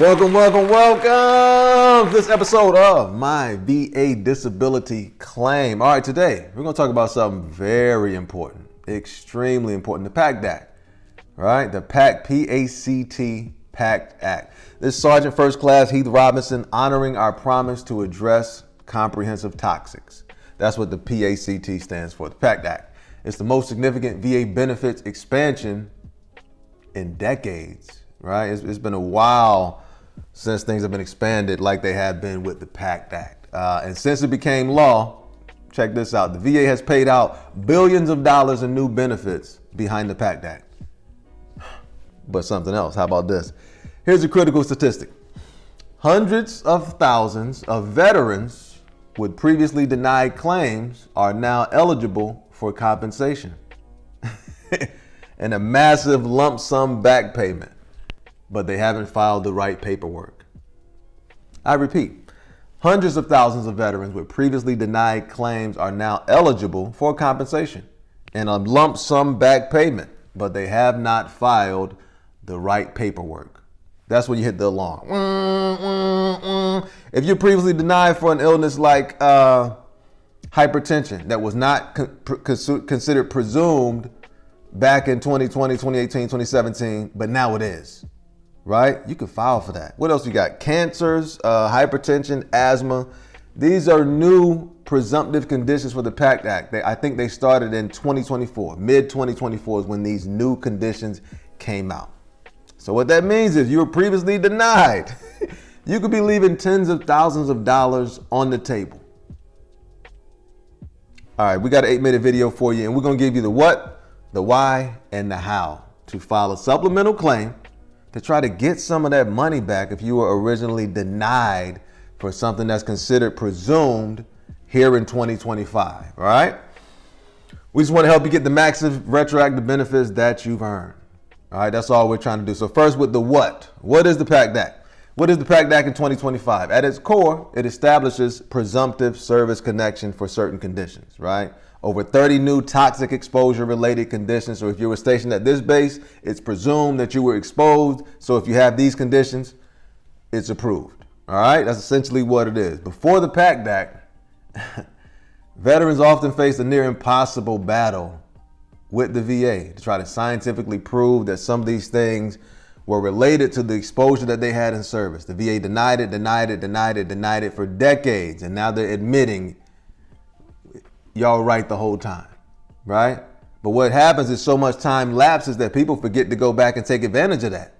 Welcome to this episode of my VA Disability Claim. All right, today we're going to talk about something very important, extremely important, the PACT Act, right? The PACT, P-A-C-T, PACT Act. This is Sergeant First Class Heath Robinson honoring our promise to address comprehensive toxics. That's what the PACT stands for, the PACT Act. It's the most significant VA benefits expansion in decades, right? It's been a while since things have been expanded like they have been with the PACT Act. And since it became law, check this out, the VA has paid out billions of dollars in new benefits behind the PACT Act. But something else, how about this? Here's a critical statistic. Hundreds of thousands of veterans with previously denied claims are now eligible for compensation and a massive lump sum back payment, but they haven't filed the right paperwork. I repeat, hundreds of thousands of veterans with previously denied claims are now eligible for compensation and a lump sum back payment, but they have not filed the right paperwork. That's when you hit the alarm. If you're previously denied for an illness like hypertension that was not considered presumed back in 2020, 2018, 2017, but now it is, right? You can file for that. What else you got? Cancers, hypertension, asthma. These are new presumptive conditions for the PACT Act. I think they started in 2024. Mid-2024 is when these new conditions came out. So what that means is you were previously denied. You could be leaving tens of thousands of dollars on the table. All right, we got an 8-minute video for you, and we're going to give you the what, the why, and the how to file a supplemental claim to try to get some of that money back if you were originally denied for something that's considered presumed here in 2025, all right? We just want to help you get the massive retroactive benefits that you've earned. All right, that's all we're trying to do. So first with the what. What is the PACT Act? What is the PACT Act in 2025? At its core, it establishes presumptive service connection for certain conditions, right? Over 30 new toxic exposure related conditions. So if you were stationed at this base, it's presumed that you were exposed. So if you have these conditions, it's approved. All right, that's essentially what it is. Before the PACT Act, veterans often faced a near impossible battle with the VA to try to scientifically prove that some of these things were related to the exposure that they had in service. The VA denied it for decades, and now they're admitting y'all right the whole time, right? But what happens is so much time lapses that people forget to go back and take advantage of that.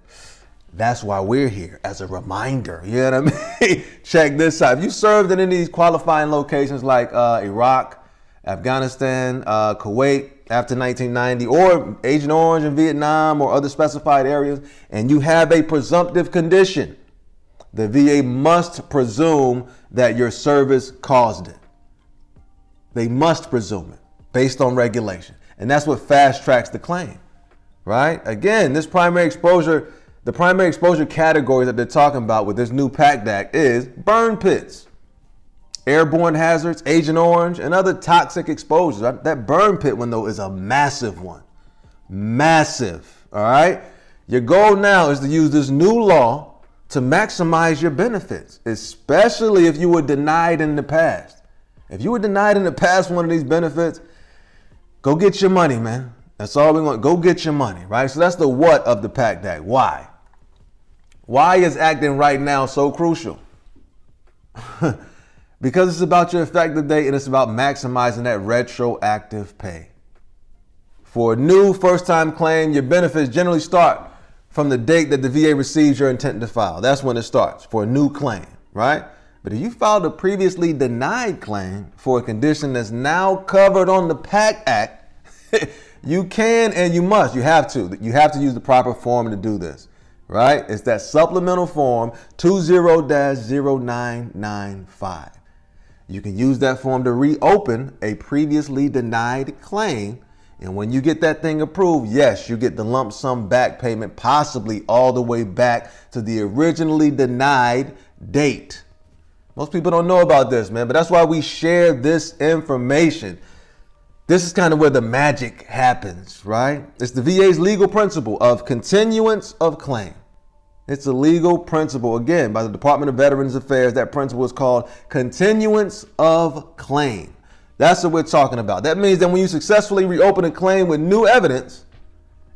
That's why we're here, as a reminder. You know what I mean? Check this out. If you served in any of these qualifying locations like Iraq, Afghanistan, Kuwait, after 1990, or Agent Orange in Vietnam or other specified areas, and you have a presumptive condition, the VA must presume that your service caused it. They must presume it based on regulation. And that's what fast tracks the claim, right? Again, this primary exposure, the primary exposure category that they're talking about with this new PACT Act is burn pits, airborne hazards, Agent Orange, and other toxic exposures. That burn pit one, though, is a massive one. Massive, all right? Your goal now is to use this new law to maximize your benefits, especially if you were denied in the past. If you were denied in the past one of these benefits, go get your money, man. That's all we want. Go get your money, right? So that's the what of the PACT Act. Why? Why is acting right now so crucial? Because it's about your effective date and it's about maximizing that retroactive pay. For a new first-time claim, your benefits generally start from the date that the VA receives your intent to file. That's when it starts for a new claim, right? But if you filed a previously denied claim for a condition that's now covered on the PACT Act, you can and you must, you have to use the proper form to do this, right? It's that supplemental form 20-0995. You can use that form to reopen a previously denied claim. And when you get that thing approved, yes, you get the lump sum back payment, possibly all the way back to the originally denied date. Most people don't know about this, man, but that's why we share this information. This is kind of where the magic happens, right? It's the VA's legal principle of continuance of claim. It's a legal principle, again, by the Department of Veterans Affairs. That principle is called continuance of claim. That's what we're talking about. That means that when you successfully reopen a claim with new evidence,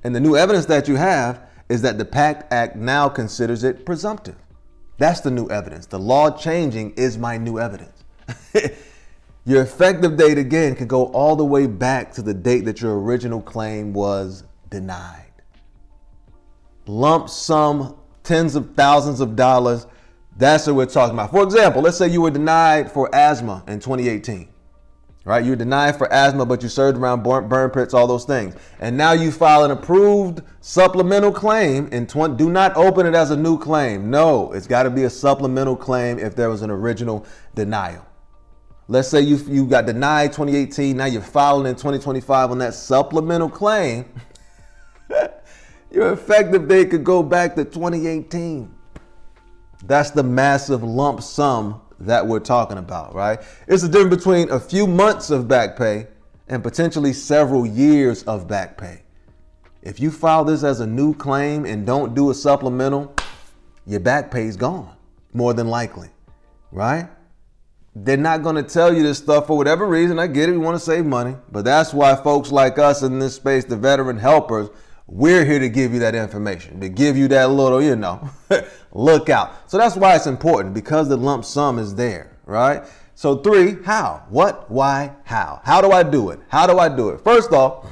and the new evidence that you have is that the PACT Act now considers it presumptive. That's the new evidence. The law changing is my new evidence. Your effective date, again, can go all the way back to the date that your original claim was denied. Lump sum, tens of thousands of dollars, that's what we're talking about. For example, let's say you were denied for asthma in 2018. Right? You were denied for asthma, but you served around burn pits, all those things. And now you file an approved supplemental claim in do not open it as a new claim. No, it's got to be a supplemental claim if there was an original denial. Let's say you got denied 2018, now you're filing in 2025 on that supplemental claim. Your effective date could go back to 2018. That's the massive lump sum that we're talking about, right? It's the difference between a few months of back pay and potentially several years of back pay. If you file this as a new claim and don't do a supplemental, your back pay is gone, more than likely, right? They're not going to tell you this stuff for whatever reason. I get it, we want to save money, but that's why folks like us in this space, the veteran helpers, we're here to give you that information, to give you that little, look out. So that's why it's important, because the lump sum is there, right? So 3, how? What, why, how? How do I do it? How do I do it? First off,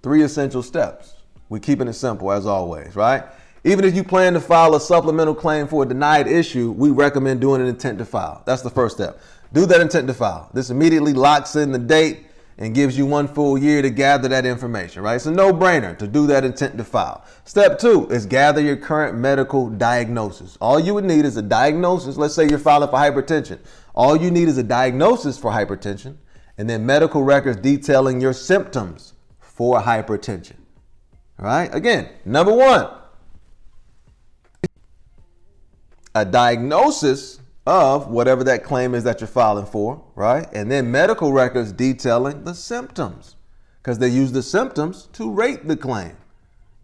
3 essential steps. We're keeping it simple as always, right? Even if you plan to file a supplemental claim for a denied issue, we recommend doing an intent to file. That's the first step. Do that intent to file. This immediately locks in the date and gives you 1 full year to gather that information, right? It's a no-brainer to do that intent to file. Step 2 is gather your current medical diagnosis. All you would need is a diagnosis. Let's say you're filing for hypertension. All you need is a diagnosis for hypertension and then medical records detailing your symptoms for hypertension, all right? Again, number 1, a diagnosis of whatever that claim is that you're filing for, right? And then medical records detailing the symptoms, because they use the symptoms to rate the claim.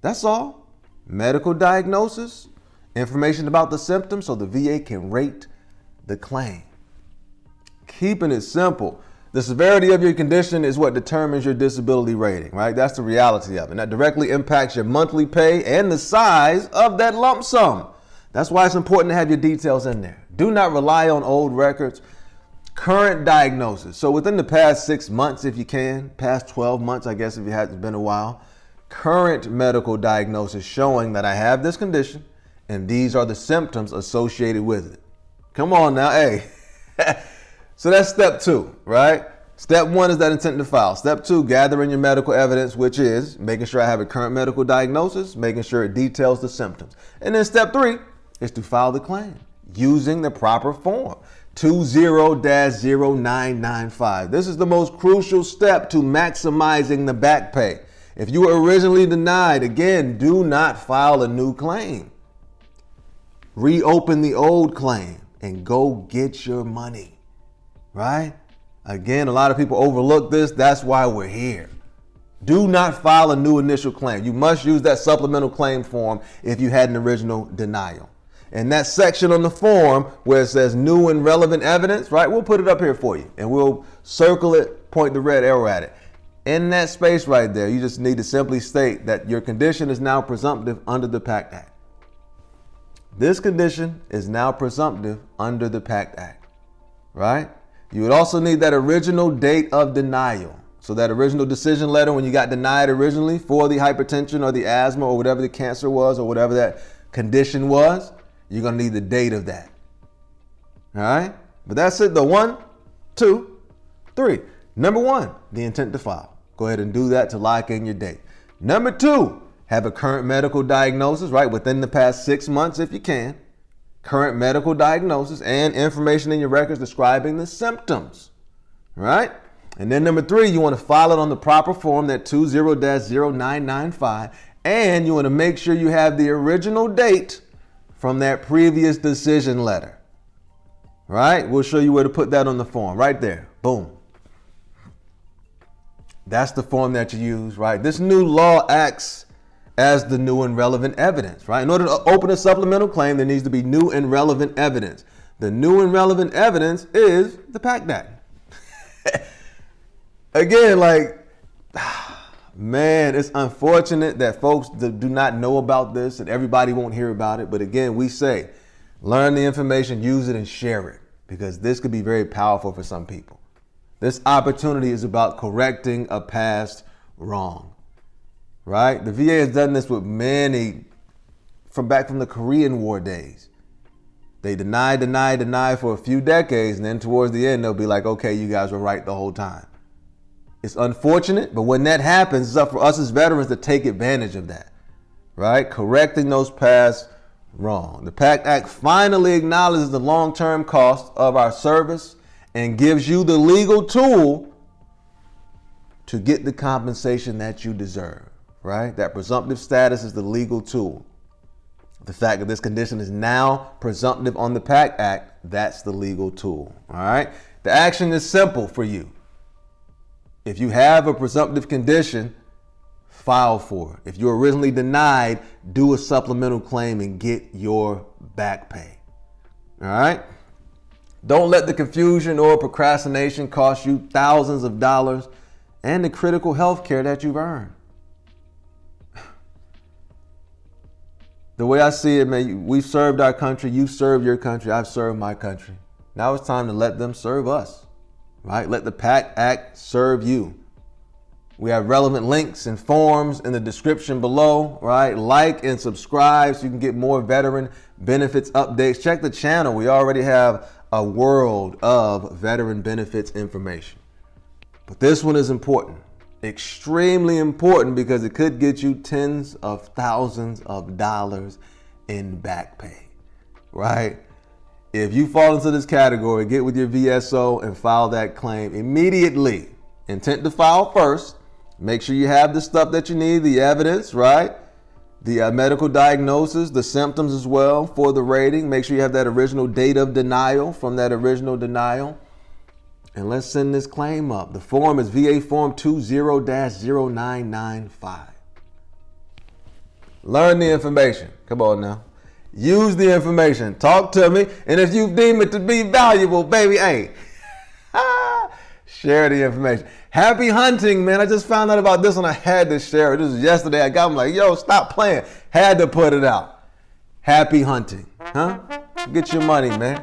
That's all. Medical diagnosis, information about the symptoms so the VA can rate the claim. Keeping it simple. The severity of your condition is what determines your disability rating, right? That's the reality of it. And that directly impacts your monthly pay and the size of that lump sum. That's why it's important to have your details in there. Do not rely on old records. Current diagnosis. So within the past 6 months, if you can, past 12 months, I guess, if it hasn't been a while, current medical diagnosis showing that I have this condition and these are the symptoms associated with it. Come on now, hey. So that's step 2, right? Step 1 is that intent to file. Step 2, gathering your medical evidence, which is making sure I have a current medical diagnosis, making sure it details the symptoms. And then step 3 is to file the claim using the proper form, 20-0995. This is the most crucial step to maximizing the back pay. If you were originally denied, again, do not file a new claim. Reopen the old claim and go get your money, right? Again, a lot of people overlook this. That's why we're here. Do not file a new initial claim. You must use that supplemental claim form if you had an original denial. And that section on the form where it says new and relevant evidence, right? We'll put it up here for you and we'll circle it, point the red arrow at it. In that space right there, you just need to simply state that your condition is now presumptive under the PACT Act. This condition is now presumptive under the PACT Act, right? You would also need that original date of denial. So that original decision letter when you got denied originally for the hypertension or the asthma or whatever the cancer was or whatever that condition was, you're going to need the date of that. All right? But that's it. The 1, 2, 3. Number 1, the intent to file. Go ahead and do that to lock in your date. Number 2, have a current medical diagnosis, right? Within the past 6 months, if you can. Current medical diagnosis and information in your records describing the symptoms, right? And then number 3, you want to file it on the proper form, that 20-0995, and you want to make sure you have the original date from that previous decision letter, right? We'll show you where to put that on the form, right there, boom. That's the form that you use, right? This new law acts as the new and relevant evidence, right? In order to open a supplemental claim, there needs to be new and relevant evidence. The new and relevant evidence is the PACT Act. Again, like, man, it's unfortunate that folks do not know about this and everybody won't hear about it. But again, we say, learn the information, use it, and share it, because this could be very powerful for some people. This opportunity is about correcting a past wrong, right? The VA has done this with many from the Korean War days. They deny for a few decades, and then towards the end, they'll be like, okay, you guys were right the whole time. It's unfortunate, but when that happens, it's up for us as veterans to take advantage of that, right? Correcting those past wrong. The PACT Act finally acknowledges the long-term cost of our service and gives you the legal tool to get the compensation that you deserve, right? That presumptive status is the legal tool. The fact that this condition is now presumptive on the PACT Act, that's the legal tool, all right? The action is simple for you. If you have a presumptive condition, file for it. If you're originally denied, do a supplemental claim and get your back pay, all right? Don't let the confusion or procrastination cost you thousands of dollars and the critical health care that you've earned. The way I see it, man, we've served our country, you've served your country, I've served my country. Now it's time to let them serve us, right? Let the PACT Act serve you. We have relevant links and forms in the description below, right? Like and subscribe so you can get more veteran benefits updates. Check the channel. We already have a world of veteran benefits information. But this one is important, extremely important, because it could get you tens of thousands of dollars in back pay, right? If you fall into this category, get with your VSO and file that claim immediately. Intent to file first. Make sure you have the stuff that you need, the evidence, right? The medical diagnosis, the symptoms as well for the rating. Make sure you have that original date of denial from that original denial. And let's send this claim up. The form is VA Form 20-0995. Learn the information. Come on now. Use the information. Talk to me. And if you deem it to be valuable, baby, hey, share the information. Happy hunting, man. I just found out about this one. I had to share it. This was yesterday. I got them like, yo, stop playing. Had to put it out. Happy hunting. Huh? Get your money, man.